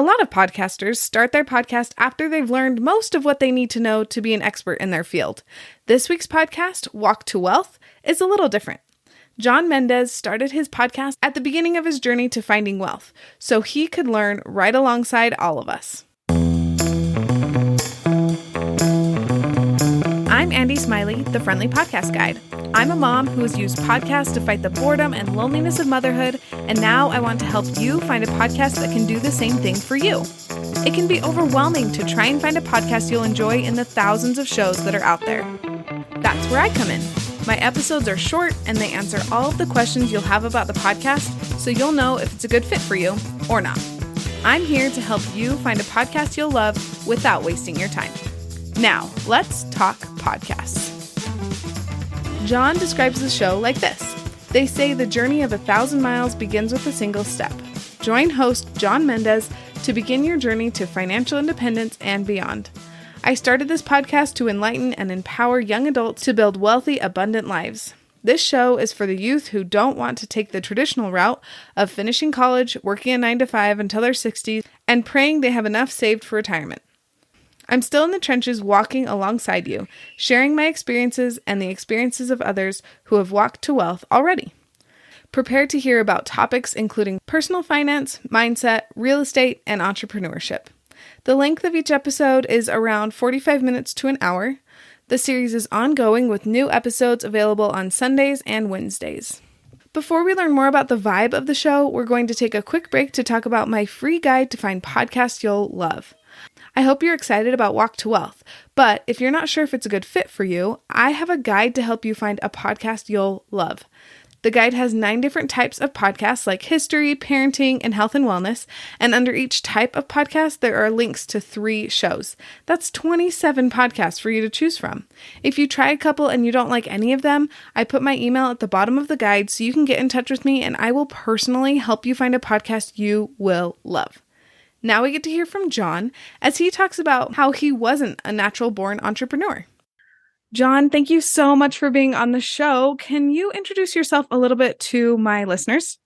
A lot of podcasters start their podcast after they've learned most of what they need to know to be an expert in their field. This week's podcast, Walk to Wealth, is a little different. John Mendez started his podcast at the beginning of his journey to finding wealth, so he could learn right alongside all of us. I'm Andy Smiley, the Friendly Podcast Guide. I'm a mom who has used podcasts to fight the boredom and loneliness of motherhood, and now I want to help you find a podcast that can do the same thing for you. It can be overwhelming to try and find a podcast you'll enjoy in the thousands of shows that are out there. That's where I come in. My episodes are short and they answer all of the questions you'll have about the podcast, so you'll know if it's a good fit for you or not. I'm here to help you find a podcast you'll love without wasting your time. Now, let's talk podcasts. John describes the show like this. They say the journey of 1,000 miles begins with a single step. Join host John Mendez to begin your journey to financial independence and beyond. I started this podcast to enlighten and empower young adults to build wealthy, abundant lives. This show is for the youth who don't want to take the traditional route of finishing college, working a 9-to-5 until their 60s, and praying they have enough saved for retirement. I'm still in the trenches walking alongside you, sharing my experiences and the experiences of others who have walked to wealth already. Prepare to hear about topics including personal finance, mindset, real estate, and entrepreneurship. The length of each episode is around 45 minutes to an hour. The series is ongoing with new episodes available on Sundays and Wednesdays. Before we learn more about the vibe of the show, we're going to take a quick break to talk about my free guide to find podcasts you'll love. I hope you're excited about Walk to Wealth, but if you're not sure if it's a good fit for you, I have a guide to help you find a podcast you'll love. The guide has 9 different types of podcasts like history, parenting, and health and wellness, and under each type of podcast, there are links to 3 shows. That's 27 podcasts for you to choose from. If you try a couple and you don't like any of them, I put my email at the bottom of the guide so you can get in touch with me and I will personally help you find a podcast you will love. Now we get to hear from John as he talks about how he wasn't a natural-born entrepreneur. John, thank you so much for being on the show. Can you introduce yourself a little bit to my listeners?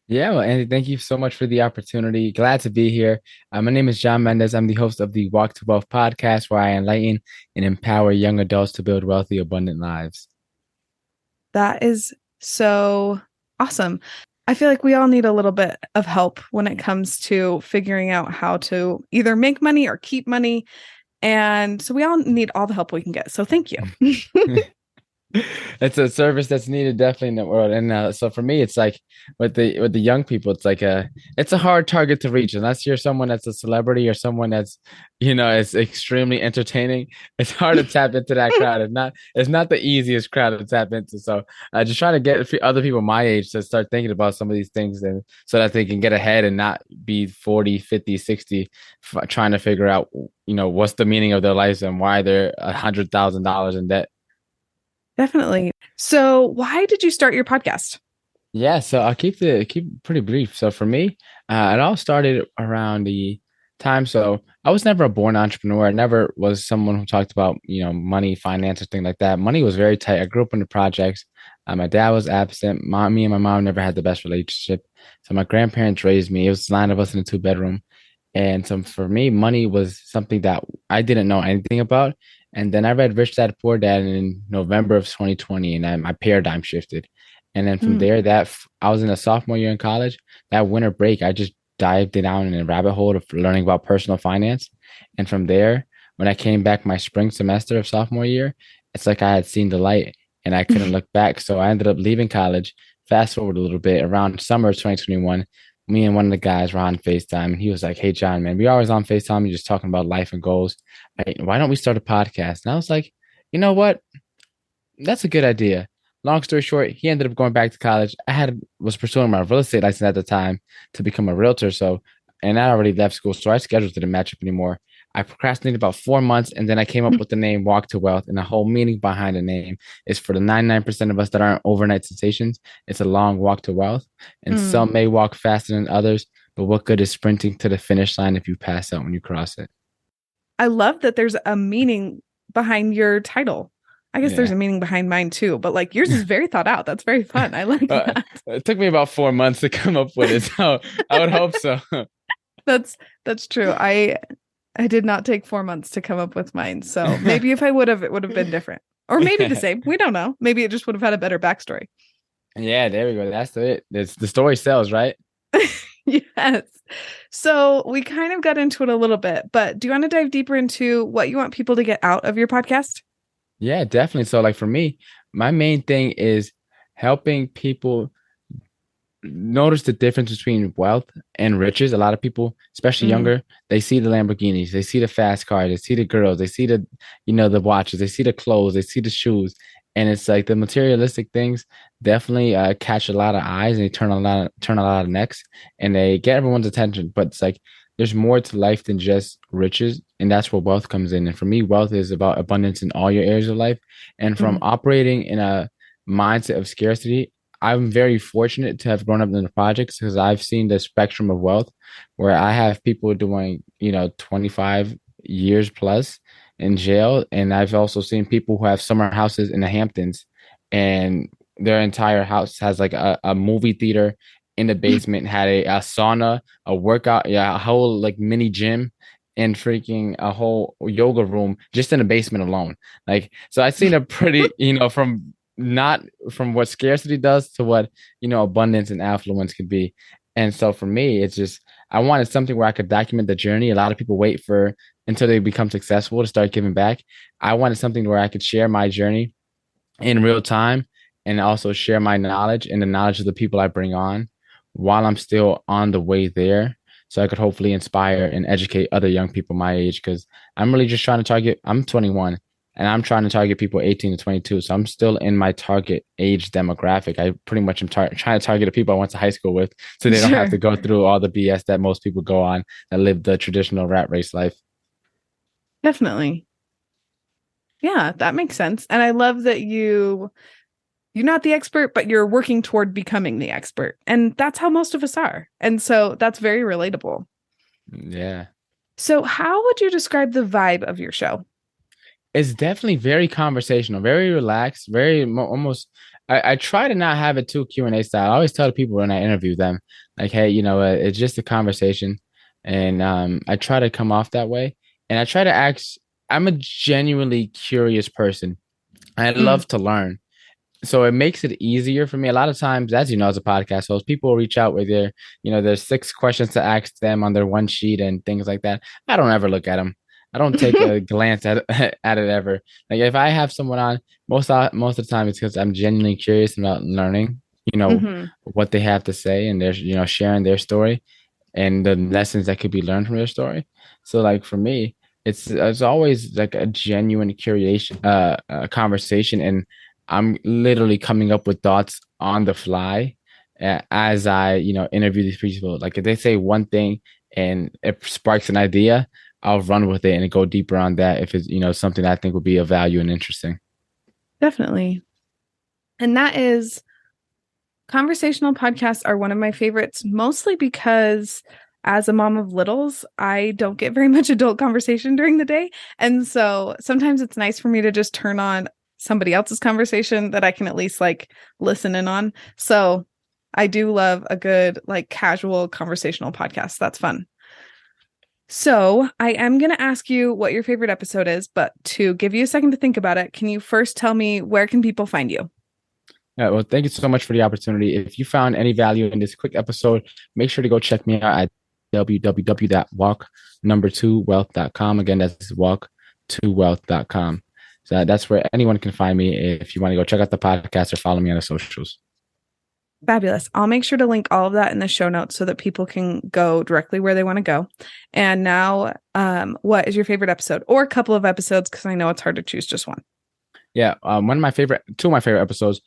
Yeah, well, Andy, thank you so much for the opportunity. Glad to be here. My name is John Mendez. I'm the host of the Walk to Wealth podcast, where I enlighten and empower young adults to build wealthy, abundant lives. That is so awesome. I feel like we all need a little bit of help when it comes to figuring out how to either make money or keep money. And so we all need all the help we can get. So thank you. It's a service that's needed definitely in the world. And so for me, it's like with the young people, it's a hard target to reach unless you're someone that's a celebrity or someone that's, is extremely entertaining. It's hard to tap into that crowd. It's not the easiest crowd to tap into. So just trying to get other people my age to start thinking about some of these things and so that they can get ahead and not be 40, 50, 60, trying to figure out, what's the meaning of their lives and why they're $100,000 in debt. Definitely. So why did you start your podcast? Yeah, so I'll keep pretty brief. So for me, it all started around the time. So I was never a born entrepreneur. I never was someone who talked about, money, finance, or things like that. Money was very tight. I grew up in the projects. My dad was absent. Me and my mom never had the best relationship. So my grandparents raised me. It was 9 of us in a 2-bedroom. And so for me, money was something that I didn't know anything about. And then I read Rich Dad Poor Dad in November of 2020, and my paradigm shifted. And then from there, I was in a sophomore year in college. That winter break, I just dived down in a rabbit hole of learning about personal finance. And from there, when I came back my spring semester of sophomore year, it's like I had seen the light and I couldn't look back. So I ended up leaving college. Fast forward a little bit, around summer of 2021, me and one of the guys were on FaceTime, and he was like, "Hey, John, man, we always on FaceTime. You're just talking about life and goals. Why don't we start a podcast?" And I was like, you know what? That's a good idea. Long story short, he ended up going back to college. Was pursuing my real estate license at the time to become a realtor. And I already left school, so our schedules didn't match up anymore. I procrastinated about 4 months, and then I came up with the name Walk to Wealth. And the whole meaning behind the name is for the 99% of us that aren't overnight sensations. It's a long walk to wealth. And some may walk faster than others, but what good is sprinting to the finish line if you pass out when you cross it? I love that there's a meaning behind your title. I guess there's a meaning behind mine too, but like yours is very thought out. That's very fun. I like that. It took me about 4 months to come up with it, so I would hope so. That's that's true. I did not take 4 months to come up with mine. So maybe if I would have, it would have been different. Or maybe the same. We don't know. Maybe it just would have had a better backstory. Yeah, there we go. That's it. It's the story sells, right? Yes. So we kind of got into it a little bit, but do you want to dive deeper into what you want people to get out of your podcast? Yeah, definitely. So like for me, my main thing is helping people notice the difference between wealth and riches. A lot of people, especially Mm, younger, they see the Lamborghinis, they see the fast cars, they see the girls, they see the, the watches, they see the clothes, they see the shoes. And it's like the materialistic things definitely catch a lot of eyes and they turn a lot of necks and they get everyone's attention. But it's like there's more to life than just riches. And that's where wealth comes in. And for me, wealth is about abundance in all your areas of life. And from mm, operating in a mindset of scarcity, I'm very fortunate to have grown up in the projects because I've seen the spectrum of wealth where I have people doing, 25 years plus in jail. And I've also seen people who have summer houses in the Hamptons and their entire house has like a movie theater in the basement, had a sauna, a workout, yeah, a whole like mini gym and freaking a whole yoga room just in the basement alone. Like, so I've seen a pretty, from not from what scarcity does to what abundance and affluence could be. And so for me it's just I wanted something where I could document the journey. A lot of people wait for until they become successful to start giving back. I wanted something where I could share my journey in real time and also share my knowledge and the knowledge of the people I bring on while I'm still on the way there. So I could hopefully inspire and educate other young people my age because I'm really just trying to target, I'm 21 and I'm trying to target people 18 to 22. So I'm still in my target age demographic. I pretty much am trying to target the people I went to high school with so they don't have to sure. go through all the BS that most people go on that live the traditional rat race life. Definitely. Yeah, that makes sense. And I love that you're not the expert, but you're working toward becoming the expert. And that's how most of us are. And so that's very relatable. Yeah. So how would you describe the vibe of your show? It's definitely very conversational, very relaxed, almost. I try to not have it too Q&A style. I always tell people when I interview them, like, hey, it's just a conversation, and I try to come off that way, and I try to ask. I'm a genuinely curious person. I Mm. love to learn, so it makes it easier for me. A lot of times, as you know, as a podcast host, people reach out with there's 6 questions to ask them on their one sheet and things like that. I don't ever look at them. I don't take a glance at at it ever. Like if I have someone on, most of the time it's because I'm genuinely curious about learning, Hmm. what they have to say and they're, sharing their story and the lessons that could be learned from their story. So like for me, it's always like a genuine curious conversation, and I'm literally coming up with thoughts on the fly as I interview these people. Like if they say one thing and it sparks an idea, I'll run with it and go deeper on that if it's something that I think would be of value and interesting. Definitely. And that is conversational podcasts are one of my favorites, mostly because as a mom of littles, I don't get very much adult conversation during the day. And so sometimes it's nice for me to just turn on somebody else's conversation that I can at least like listen in on. So I do love a good, like casual conversational podcast. That's fun. So I am going to ask you what your favorite episode is, but to give you a second to think about it, can you first tell me where can people find you? Well, thank you so much for the opportunity. If you found any value in this quick episode, make sure to go check me out at www.walk2wealth.com. Again, that's walk2wealth.com. So that's where anyone can find me if you want to go check out the podcast or follow me on the socials. Fabulous. I'll make sure to link all of that in the show notes so that people can go directly where they want to go. And now, what is your favorite episode or a couple of episodes? Because I know it's hard to choose just one. Yeah, two of my favorite episodes.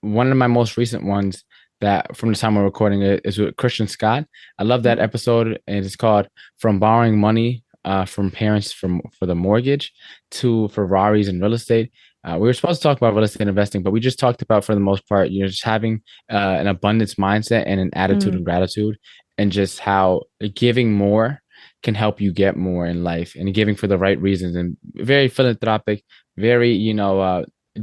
One of my most recent ones that from the time we're recording it is with Christian Scott. I love that episode, and it's called "From Borrowing Money from Parents for the Mortgage to Ferraris and Real Estate." We were supposed to talk about real estate investing, but we just talked about, for the most part, just having an abundance mindset and an attitude Mm, of gratitude, and just how giving more can help you get more in life, and giving for the right reasons, and very philanthropic, very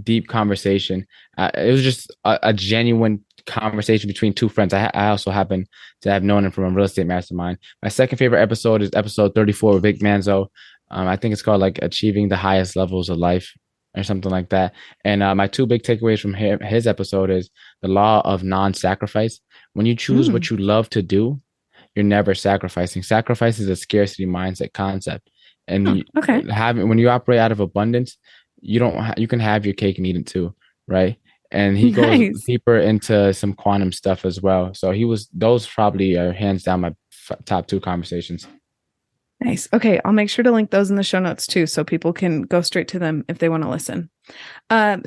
deep conversation. It was just a genuine conversation between two friends. I also happen to have known him from a real estate mastermind. My second favorite episode is episode 34 with Vic Manzo. I think it's called like Achieving the Highest Levels of Life or something like that. And my two big takeaways from his episode is the law of non-sacrifice. When you choose what you love to do, you're never sacrificing. Sacrifice is a scarcity mindset concept. And okay. when you operate out of abundance, you can have your cake and eat it too, right? And he goes deeper into some quantum stuff as well. So those probably are hands down my top two conversations. Nice. Okay, I'll make sure to link those in the show notes too, so people can go straight to them if they want to listen.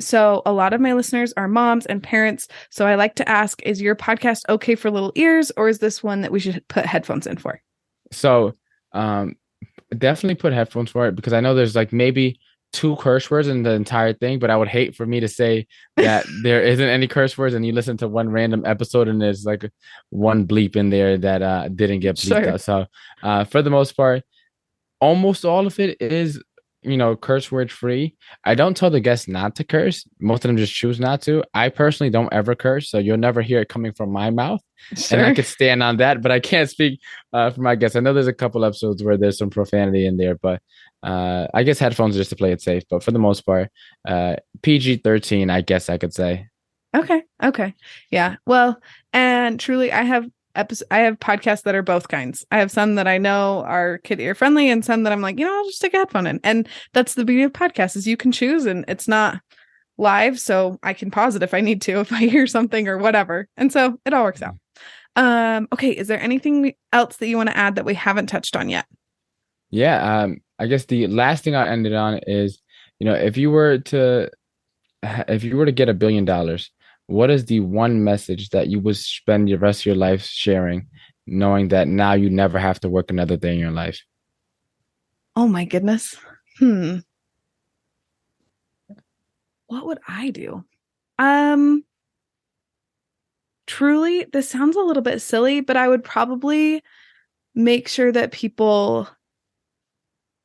So a lot of my listeners are moms and parents. So I like to ask, is your podcast okay for little ears, or is this one that we should put headphones in for? So definitely put headphones for it, because I know there's like maybe 2 curse words in the entire thing, but I would hate for me to say that there isn't any curse words and you listen to one random episode and there's like one bleep in there that didn't get bleeped out. So for the most part, almost all of it is, curse word free. I don't tell the guests not to curse. Most of them just choose not to. I personally don't ever curse, so you'll never hear it coming from my mouth. Sure. And I could stand on that, but I can't speak for my guests. I know there's a couple episodes where there's some profanity in there, but I guess headphones are just to play it safe. But for the most part, PG-13, I guess I could say. Okay. Yeah. Well, and truly, I have podcasts that are both kinds. I have some that I know are kid ear friendly, and some that I'm like, I'll just stick a headphone in. And that's the beauty of podcasts, is you can choose, and it's not live, so I can pause it if I need to, if I hear something or whatever. And so it all works out. Okay. Is there anything else that you want to add that we haven't touched on yet? Yeah. I guess the last thing I ended on is, if you were to get $1 billion, what is the one message that you would spend the rest of your life sharing, knowing that now you never have to work another day in your life? Oh my goodness. What would I do? Truly, this sounds a little bit silly, but I would probably make sure that people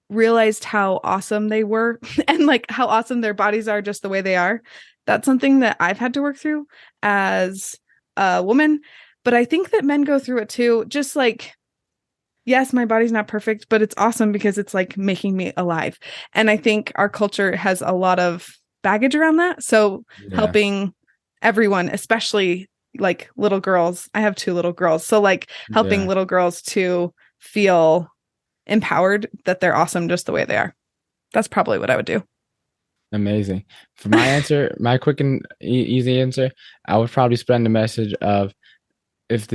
realized how awesome they were and like how awesome their bodies are just the way they are. That's something that I've had to work through as a woman, but I think that men go through it too. Just like, yes, my body's not perfect, but it's awesome because it's like making me alive. And I think our culture has a lot of baggage around that. So helping everyone, especially like little girls. I have 2 little girls. So like helping little girls to feel empowered that they're awesome just the way they are. That's probably what I would do. Amazing. For my answer, my quick and easy answer, I would probably spread the message of if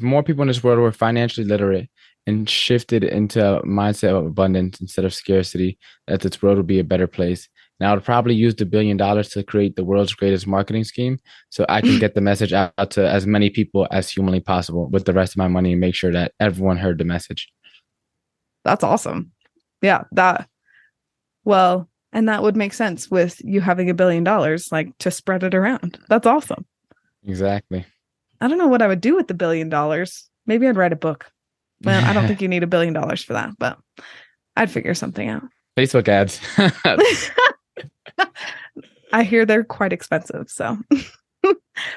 more people in this world were financially literate and shifted into a mindset of abundance instead of scarcity, that this world would be a better place. And I would probably use the $1 billion to create the world's greatest marketing scheme, so I can get the message out to as many people as humanly possible with the rest of my money and make sure that everyone heard the message. That's awesome. Yeah, and that would make sense with you having $1 billion, like to spread it around. That's awesome. Exactly. I don't know what I would do with the $1 billion. Maybe I'd write a book. Well, I don't think you need $1 billion for that, but I'd figure something out. Facebook ads. I hear they're quite expensive. So,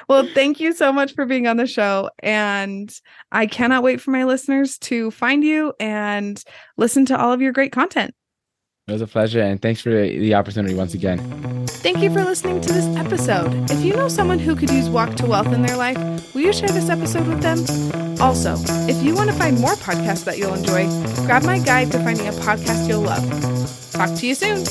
well, thank you so much for being on the show. And I cannot wait for my listeners to find you and listen to all of your great content. It was a pleasure. And thanks for the opportunity once again. Thank you for listening to this episode. If you know someone who could use Walk to Wealth in their life, will you share this episode with them? Also, if you want to find more podcasts that you'll enjoy, grab my guide to finding a podcast you'll love. Talk to you soon.